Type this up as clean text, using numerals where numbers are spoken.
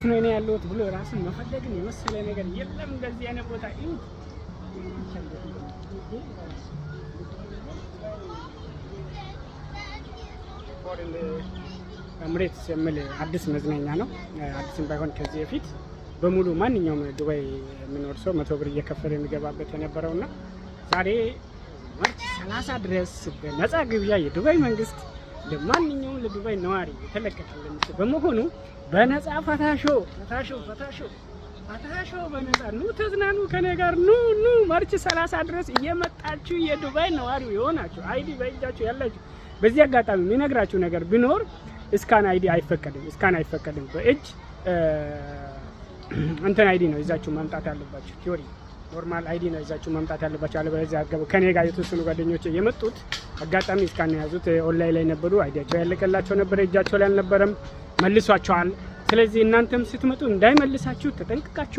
እኔ ያለሁት ብሎ ራስን መፈለግን የመሰለ ነገር የለም። እንደዚህ አይነት ቦታ ኤምሬትስ የሚል አዲስ መዝናኛ ነው። አዲስም ባይሆን ከዚህ በፊት በሙሉ ማንኛውም ዱባይ የሚኖር ሰው 100 ብር እየከፈለ የሚገባበት የነበረውና ዛሬ ማርች 30 ድረስ በነፃ ግብዣ የዱባይ መንግስት ለማንኛውም ለዱባይ ነዋሪ የተለቀቀልን በመሆኑ በነፃ ፈታሾ በነፃ ኑ ተዝናኑ ከኔ ጋር ኑ ማርች 30 ድረስ እየመጣችሁ የዱባይ ነዋሪው የሆናችሁ አይዲ በእጃችሁ ያላችሁ በዚህ አጋጣሚ የሚነግራችሁ ነገር ቢኖር ስካን አይዲ አይፈቀድም። በእጅ እንትን አይዲ ነው ይዛችሁ መምጣት ያለባችሁ። ቲዮሪ ኖርማል አይዲ ነው ይዛችሁ መምጣት ያለባችሁ። አለበለዚያ አገቡ ከኔ ጋር የተወሰኑ ጓደኞች የመጡት አጋጣሚ ስካን ያዙት ኦንላይን ላይ ነበሩ። አይዲያቸው ያለቀላቸው ነበር፣ እጃቸው ላይ አልነበረም፣ መልሷቸዋል። ስለዚህ እናንተም ስትመጡ እንዳይመልሳችሁ ተጠንቅቃችሁ